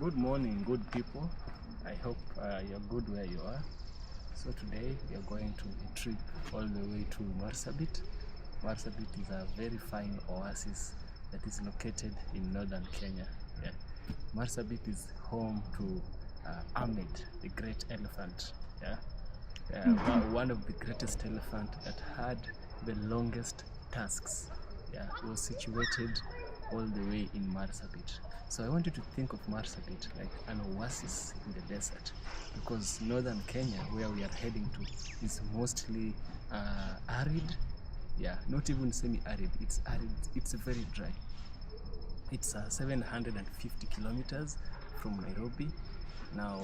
Good morning, good people. I hope you're good where you are. So today we are going to a trip all the way to Marsabit. Marsabit is a very fine oasis that is located in northern Kenya. Yeah. Marsabit is home to Arid, the great elephant. Yeah. One of the greatest elephant that had the longest tusks. Yeah, it was situated all the way in Marsabit. So I want you to think of Marsabit like an oasis in the desert, because northern Kenya, where we are heading to, is mostly arid. Yeah, not even semi-arid, it's arid, it's very dry. It's 750 kilometers from Nairobi. Now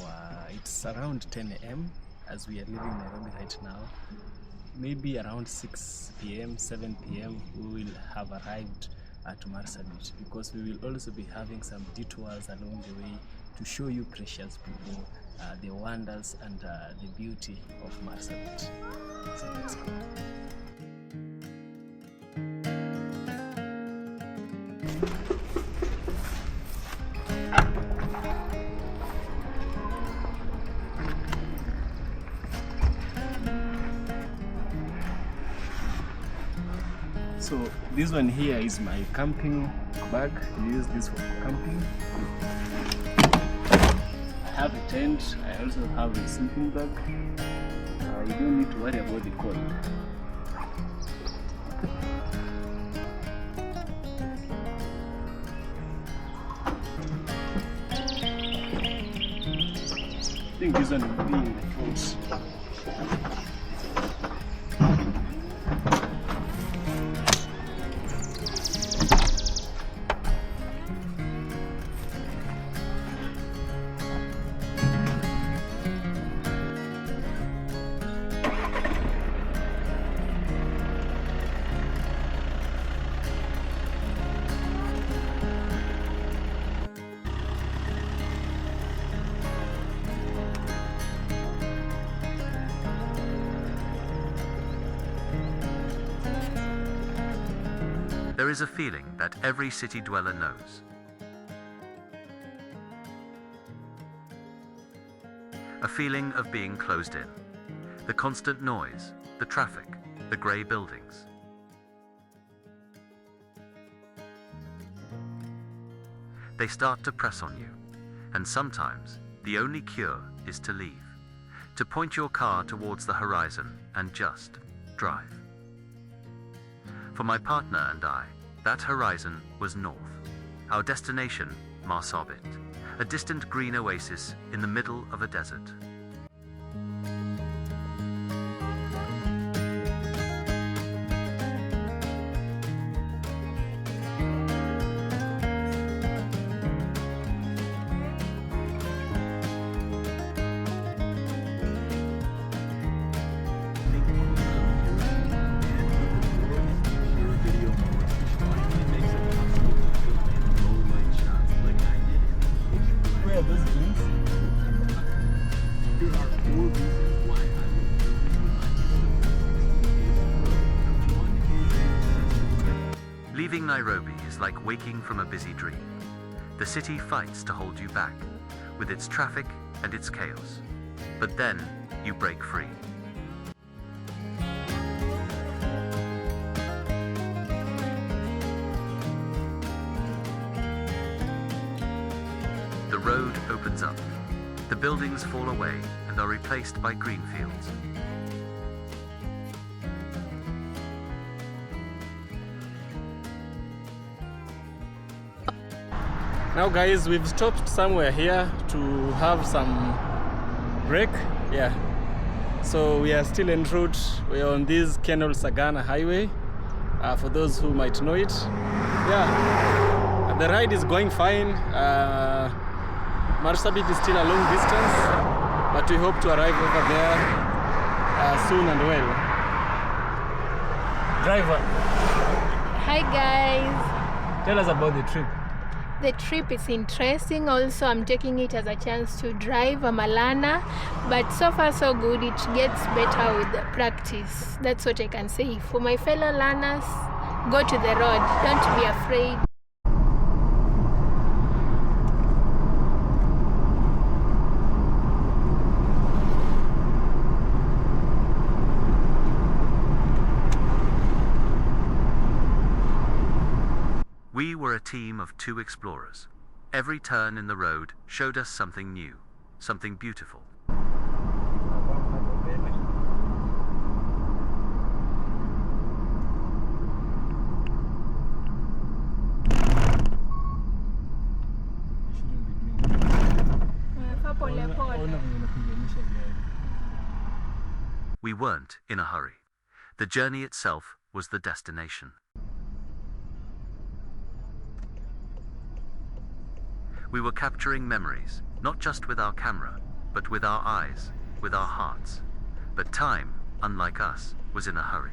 it's around 10 a.m. as we are leaving Nairobi right now. Maybe around 6 p.m., 7 p.m. we will have arrived at Marsabit, because we will also be having some detours along the way to show you precious people, the wonders and the beauty of Marsabit. So let's go. So this one here is my camping bag. I use this for camping. I have a tent. I also have a sleeping bag. You don't need to worry about the cold. I think this one will be in the front. There is a feeling that every city dweller knows. A feeling of being closed in. The constant noise, the traffic, the grey buildings. They start to press on you, and sometimes the only cure is to leave, to point your car towards the horizon and just drive. For my partner and I, that horizon was north. Our destination, Marsabit, a distant green oasis in the middle of a desert. Leaving Nairobi is like waking from a busy dream. The city fights to hold you back, with its traffic and its chaos. But then, you break free. The road opens up. The buildings fall away and are replaced by green fields. Now guys, we've stopped somewhere here to have some break. Yeah. So we are still en route. We are on this Kenol-Sagana highway, for those who might know it. Yeah. The ride is going fine. Marsabit is still a long distance, but we hope to arrive over there soon and well. Driver. Hi guys. Tell us about the trip. The trip is interesting. Also, I'm taking it as a chance to drive. I'm a learner, but so far so good. It gets better with the practice. That's what I can say. For my fellow learners, go to the road. Don't be afraid. We were a team of 2 explorers. Every turn in the road showed us something new, something beautiful. We weren't in a hurry. The journey itself was the destination. We were capturing memories, not just with our camera, but with our eyes, with our hearts. But time, unlike us, was in a hurry.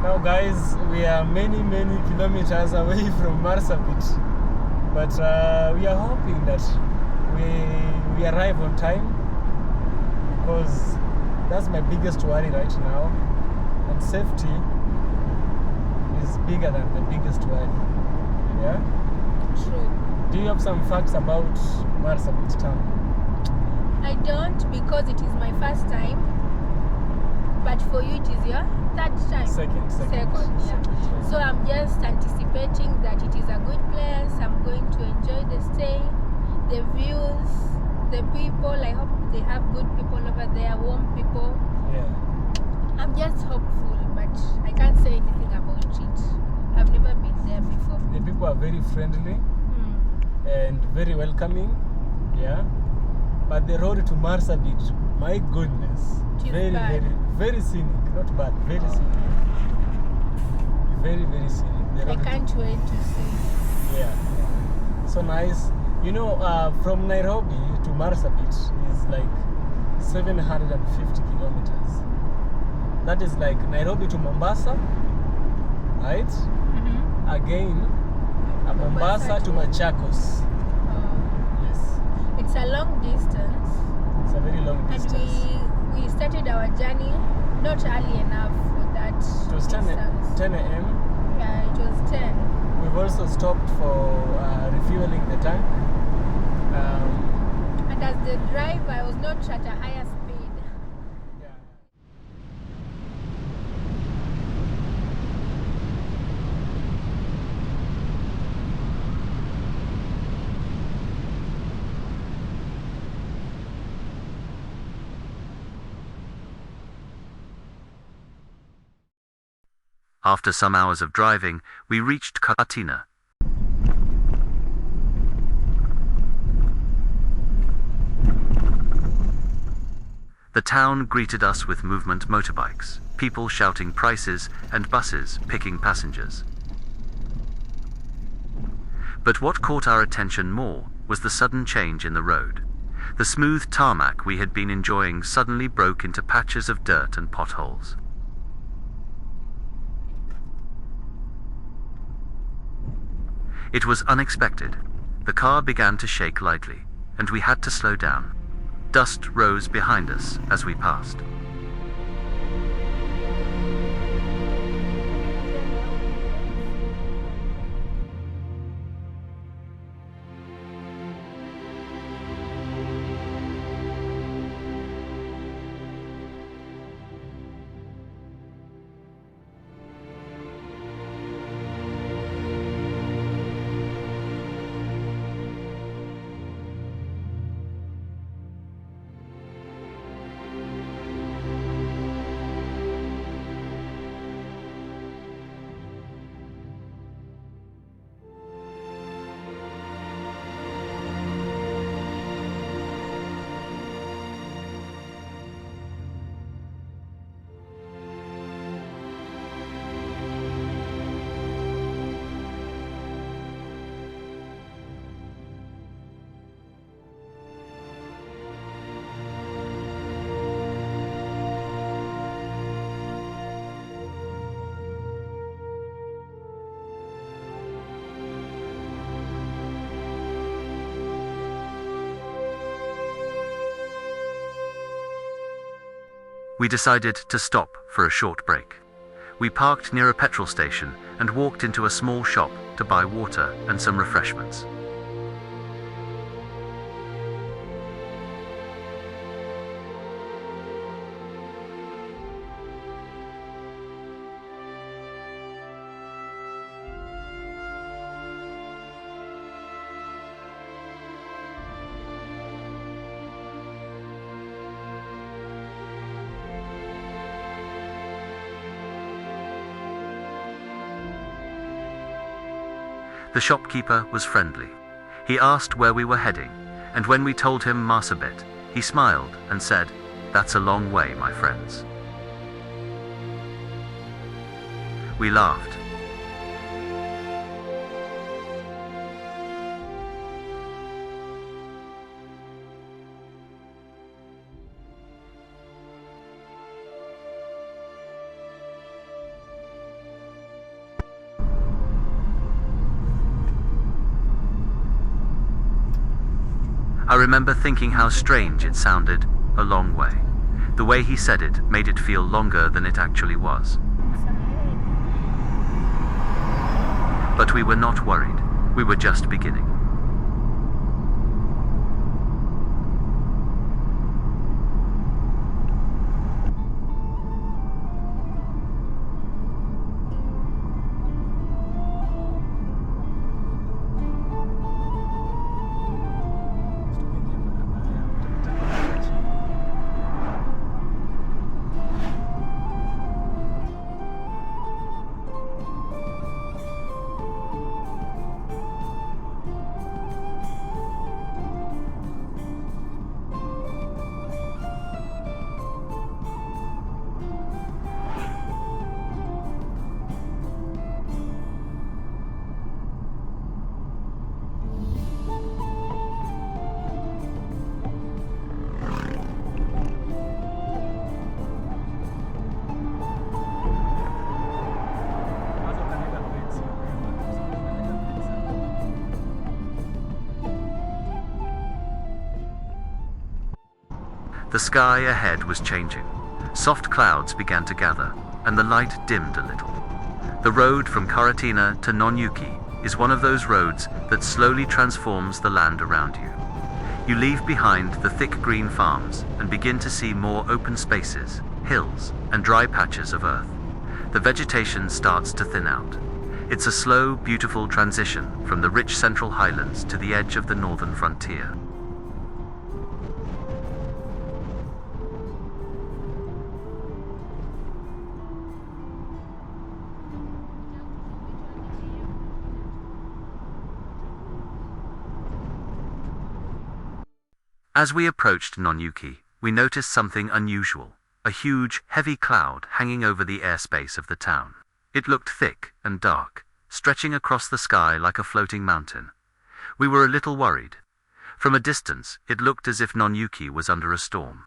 Now guys, we are many kilometers away from Marsabit, but we are hoping that we arrive on time, because that's my biggest worry right now, and safety is bigger than the biggest worry. Yeah? True. Do you have some facts about Marsabit town? I don't, because it is my first time, but for you it is your third time. Second. Yeah. So I'm just anticipating that it is a good place. I'm going to enjoy the stay, the views, the people. I hope they have good people over there, warm people. Yeah. I'm just hopeful, but I can't say anything about it. I've never been there before. The people are very friendly and very welcoming. Yeah. But the road to Marsabit, my goodness, very scenic. Not bad, very scenic. Very scenic. I can't wait to see. Yeah. So nice. You know, from Nairobi to Marsabit is like 750 kilometers. That is like Nairobi to Mombasa, right? Again, Mombasa to Machakos. Yes. It's a long distance. It's a very long distance. And we started our journey not early enough for that. It was 10 a.m. Yeah, it was 10. We've also stopped for refueling the tank. And as the driver, I was not at a higher speed. After some hours of driving, we reached Katina. The town greeted us with movement motorbikes, people shouting prices, and buses picking passengers. But what caught our attention more was the sudden change in the road. The smooth tarmac we had been enjoying suddenly broke into patches of dirt and potholes. It was unexpected. The car began to shake lightly, and we had to slow down. Dust rose behind us as we passed. We decided to stop for a short break. We parked near a petrol station and walked into a small shop to buy water and some refreshments. The shopkeeper was friendly. He asked where we were heading, and when we told him Marsabit, he smiled and said, "That's a long way, my friends." We laughed. I remember thinking how strange it sounded, a long way. The way he said it made it feel longer than it actually was. But we were not worried. We were just beginning. The sky ahead was changing. Soft clouds began to gather, and the light dimmed a little. The road from Karatina to Nyuki is one of those roads that slowly transforms the land around you. You leave behind the thick green farms and begin to see more open spaces, hills, and dry patches of earth. The vegetation starts to thin out. It's a slow, beautiful transition from the rich central highlands to the edge of the northern frontier. As we approached Nyuki, we noticed something unusual, a huge, heavy cloud hanging over the airspace of the town. It looked thick and dark, stretching across the sky like a floating mountain. We were a little worried. From a distance, it looked as if Nyuki was under a storm.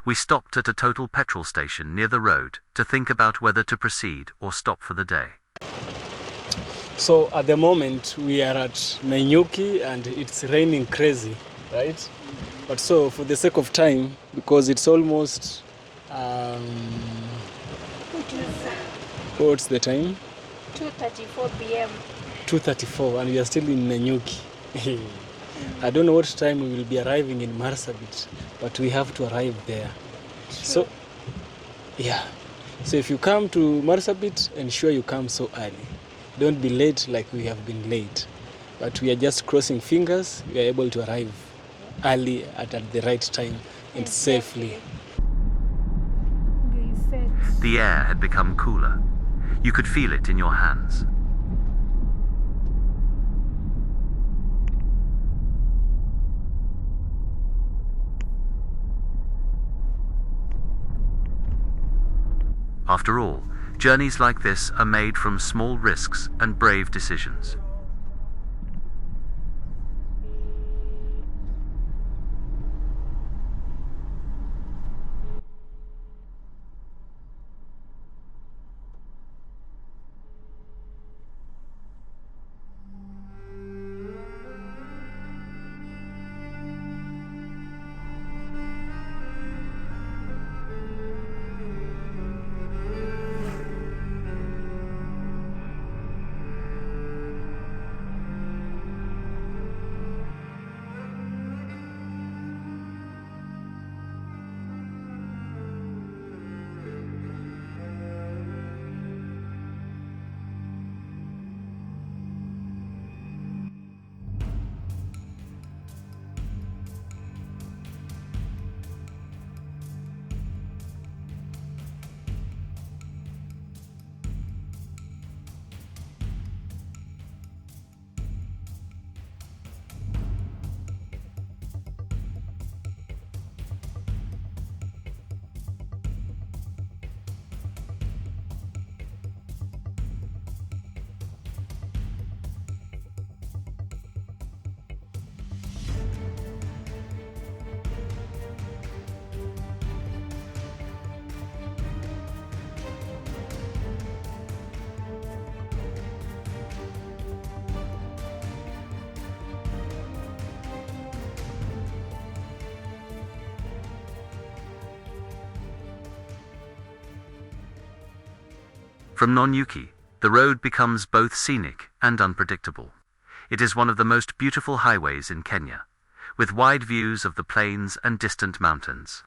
We stopped at a total petrol station near the road to think about whether to proceed or stop for the day. So at the moment we are at Nyuki and it's raining crazy, right? But so for the sake of time, because it's almost what's the time? 2:34 p.m. 2:34 and we are still in Nyuki. I don't know what time we will be arriving in Marsabit, but we have to arrive there. Sure. So, yeah. So if you come to Marsabit, ensure you come so early. Don't be late like we have been late. But we are just crossing fingers. We are able to arrive early at the right time and safely. The air had become cooler. You could feel it in your hands. After all, journeys like this are made from small risks and brave decisions. From Nyuki, the road becomes both scenic and unpredictable. It is one of the most beautiful highways in Kenya, with wide views of the plains and distant mountains.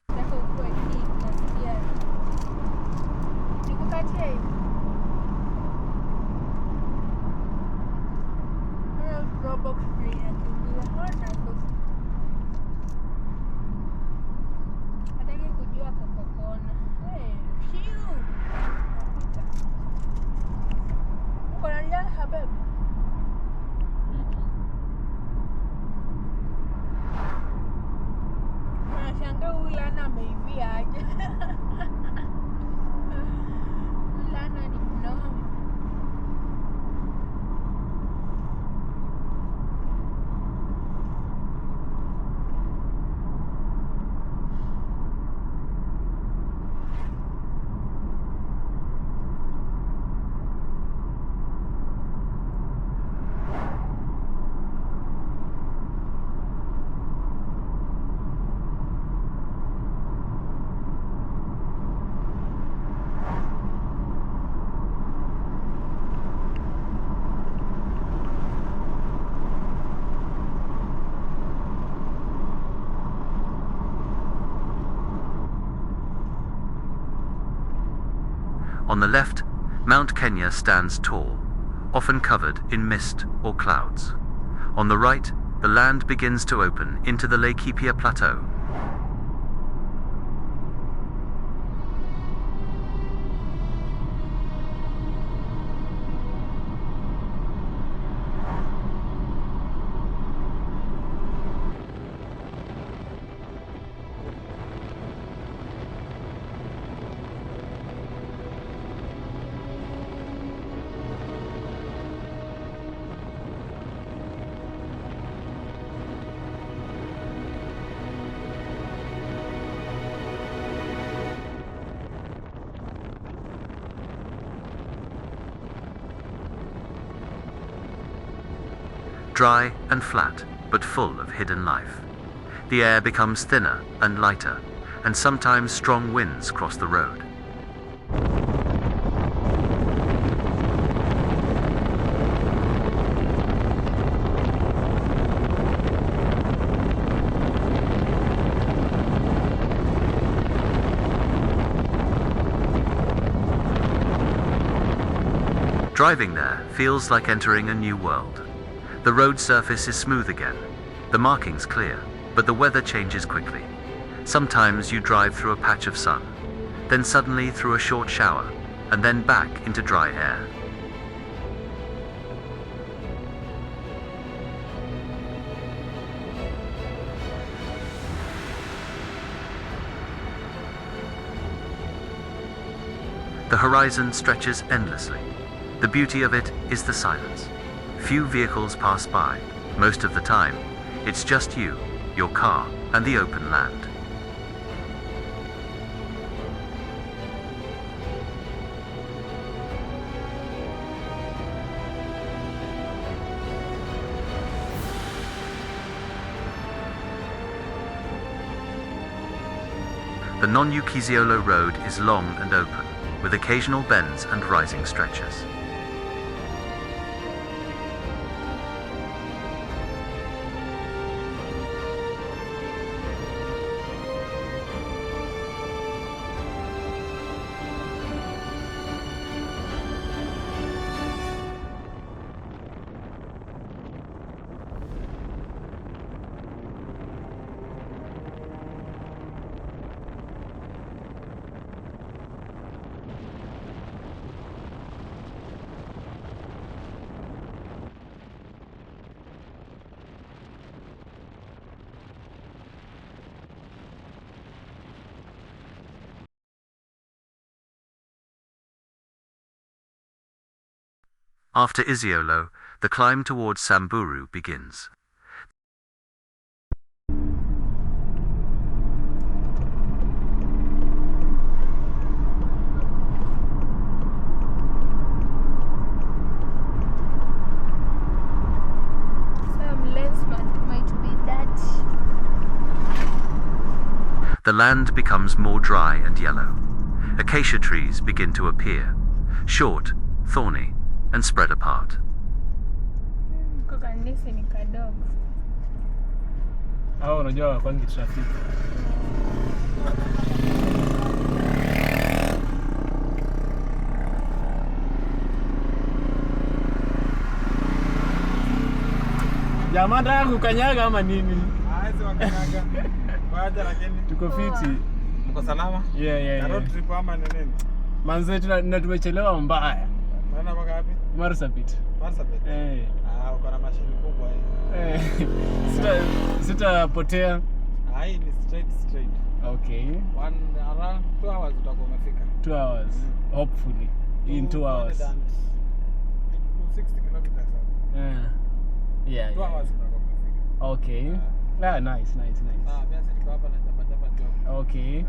On the left, Mount Kenya stands tall, often covered in mist or clouds. On the right, the land begins to open into the Laikipia Plateau. Dry and flat, but full of hidden life. The air becomes thinner and lighter, and sometimes strong winds cross the road. Driving there feels like entering a new world. The road surface is smooth again, the markings clear, but the weather changes quickly. Sometimes you drive through a patch of sun, then suddenly through a short shower, and then back into dry air. The horizon stretches endlessly. The beauty of it is the silence. Few vehicles pass by. Most of the time, it's just you, your car, and the open land. The non-Nyuki Isiolo road is long and open, with occasional bends and rising stretches. After Isiolo, the climb towards Samburu begins. Some lens might be dirty. The land becomes more dry and yellow. Acacia trees begin to appear, short, thorny, and spread apart. Kanisa ni kadogo. Hao unajua kwangi traffic. Jamaa nataka kukanyaga ama nini? Haizi wakanyaga. Waje lakini Tuko fiti. mko salama? Yeah. Road trip ama ni nini? Manze tumechelewa mbaya. Unaenda mpaka wapi? Marsabit. Marsabit. Uko na mashini kubwa hii. Sitapotea. Hii ni straight. Okay. Around 2 hours utakuwa umefika. 2 hours. Hopefully. In 2 hours. 260 kilometers. Yeah. 2 hours utakuwa umefika. Okay. Nice. Mimi niko hapa na chapa job. Okay.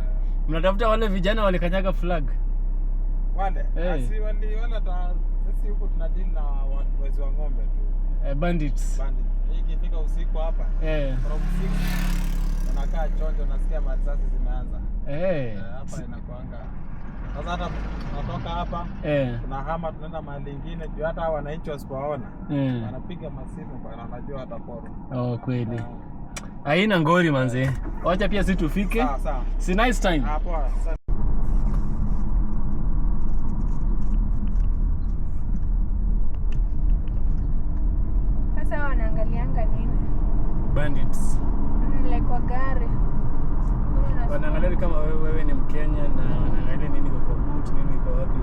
Mnatafuta wale vijana wale kanyaga flag. Wale? Asi wale sisi huko tunadeal na wezi wa ng'ombe tu. Bandits. Hii ikifika usiku hapa. From 6 wanakaa chonjo, nasikia marisasi zimeanza. Hapa inakuanga. Sasa hata tunatoka hapa. Tunahama tunaenda mahali nyingine juu hata wananchi wasipoona. Wanapiga masimu bwana, wanajua watapora. Kweli. Haina ngori manze. Wacha pia sisi tufike. Sawa. Si nice time. Poa. Sasa wanaangalianga nini? Bandits. Like kwa gari. Wanaangalia kama wewe ni Mkenya na wanaangalia nini kwa boot, nini kwa wapi.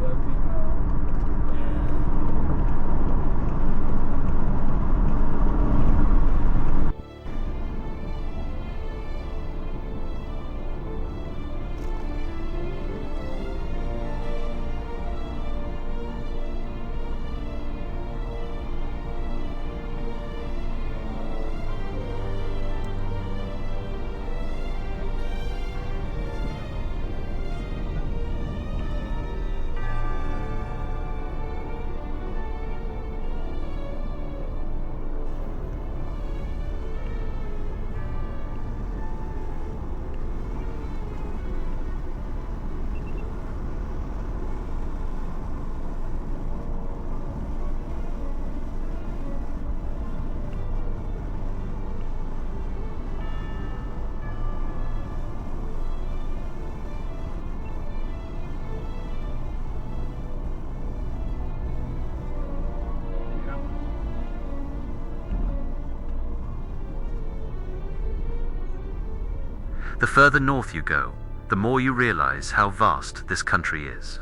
The further north you go, the more you realize how vast this country is.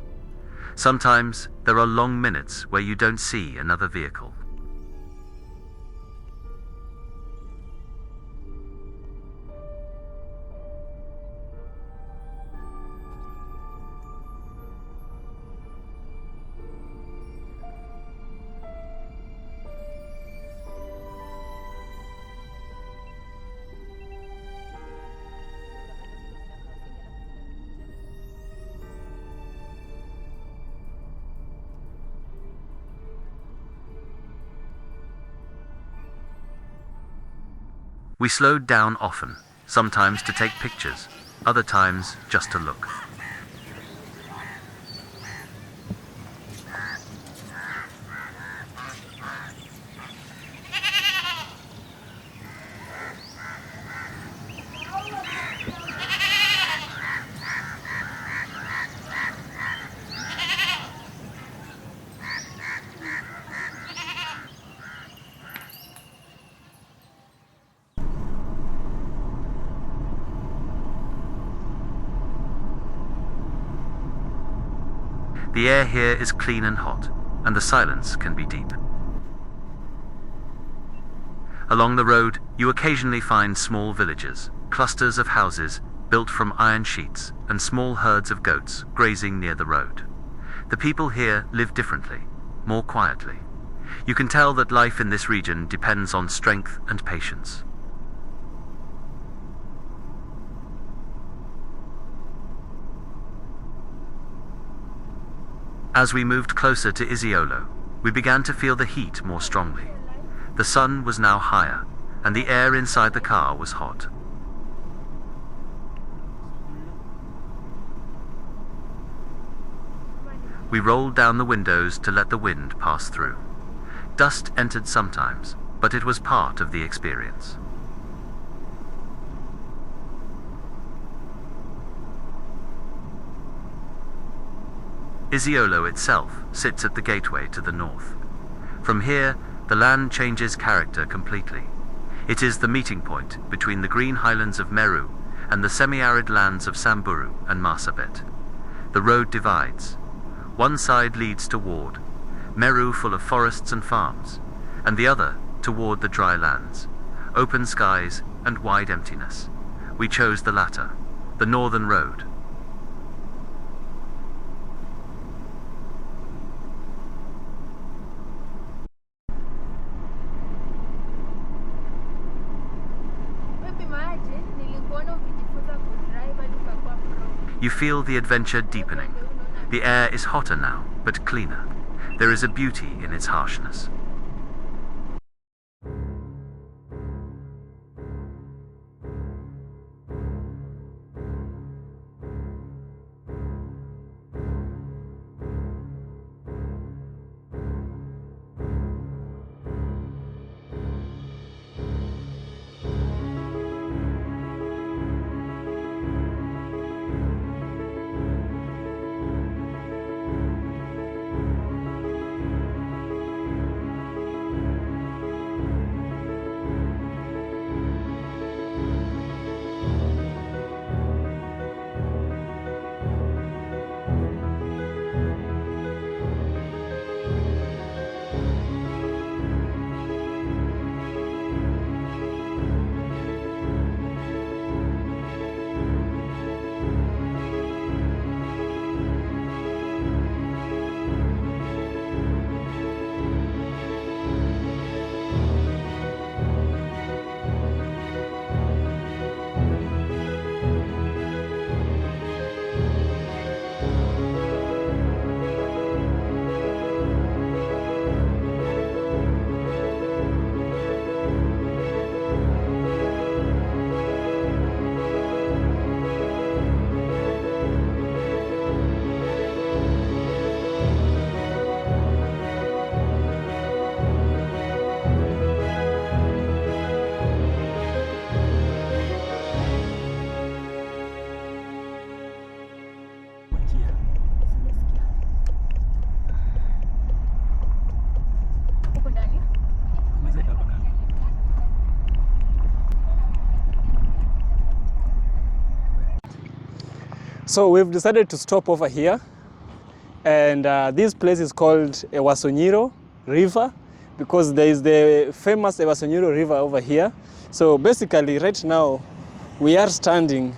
Sometimes there are long minutes where you don't see another vehicle. We slowed down often, sometimes to take pictures, other times just to look. The air here is clean and hot, and the silence can be deep. Along the road, you occasionally find small villages, clusters of houses built from iron sheets, and small herds of goats grazing near the road. The people here live differently, more quietly. You can tell that life in this region depends on strength and patience. As we moved closer to Isiolo, we began to feel the heat more strongly. The sun was now higher, and the air inside the car was hot. We rolled down the windows to let the wind pass through. Dust entered sometimes, but it was part of the experience. Isiolo itself sits at the gateway to the north. From here, the land changes character completely. It is the meeting point between the green highlands of Meru and the semi-arid lands of Samburu and Marsabit. The road divides. One side leads toward Meru, full of forests and farms, and the other toward the dry lands, open skies and wide emptiness. We chose the latter, the northern road. You feel the adventure deepening. The air is hotter now, but cleaner. There is a beauty in its harshness. So we've decided to stop over here, and this place is called Ewaso Nyiro River because there is the famous Ewaso Nyiro River over here. So basically right now we are standing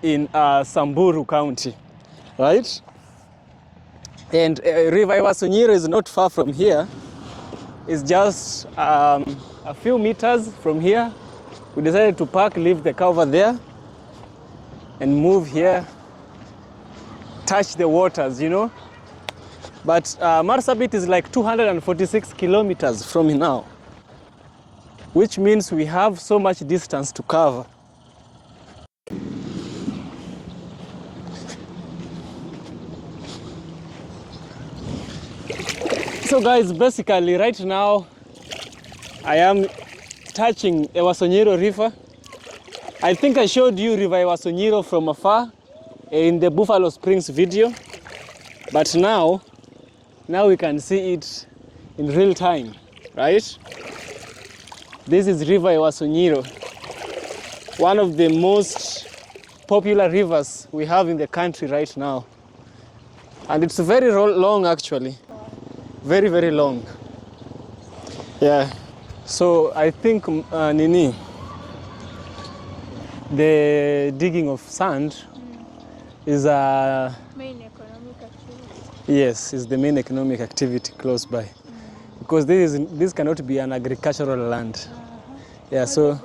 in Samburu County, right? And River Ewaso Nyiro is not far from here. It's just a few meters from here. We decided to park, leave the car over there, and move here, touch the waters, you know. But Marsabit is like 246 kilometers from now. which means we have so much distance to cover. So guys, basically right now I am touching Ewaso Nyiro River. I think I showed you River Ewaso Nyiro from afar in the Buffalo Springs video, but now we can see it in real time, right? This is River Ewaso Nyiro, one of the most popular rivers we have in the country right now. And it's very long actually, very, very long. Yeah, so I think the digging of sand is a Main economic activity. yes, is the main economic activity close by, because this cannot be an agricultural land. Yeah, so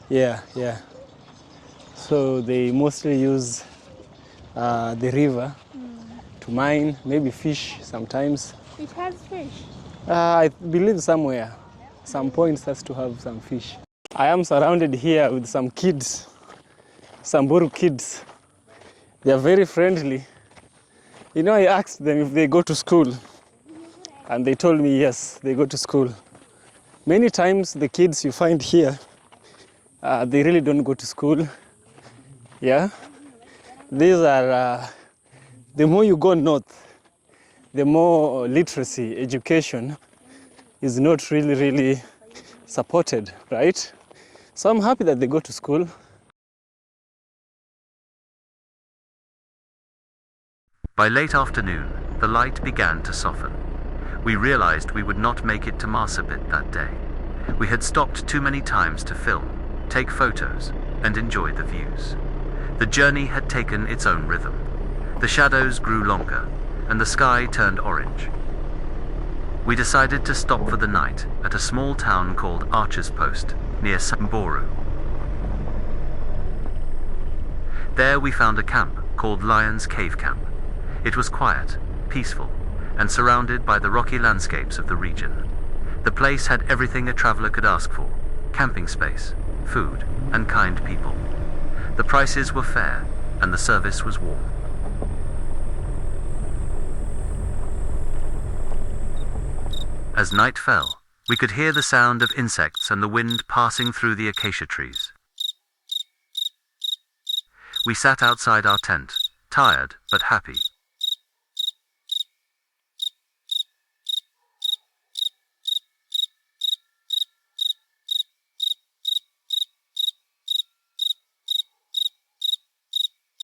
yeah. So they mostly use the river to mine, maybe fish sometimes. It has fish. I believe somewhere, some points has to have some fish. I am surrounded here with some kids, some Buru kids. They are very friendly. You know, I asked them if they go to school, and they told me yes, they go to school. Many times the kids you find here, they really don't go to school. Yeah, these are, the more you go north, the more literacy, education is not really supported, right? So I'm happy that they go to school. By late afternoon, the light began to soften. We realized we would not make it to Marsabit that day. We had stopped too many times to film, take photos, and enjoy the views. The journey had taken its own rhythm. The shadows grew longer, and the sky turned orange. We decided to stop for the night at a small town called Archer's Post, near Samburu. There we found a camp called Lion's Cave Camp. It was quiet, peaceful, and surrounded by the rocky landscapes of the region. The place had everything a traveler could ask for: camping space, food, and kind people. The prices were fair, and the service was warm. As night fell, we could hear the sound of insects and the wind passing through the acacia trees. We sat outside our tent, tired but happy,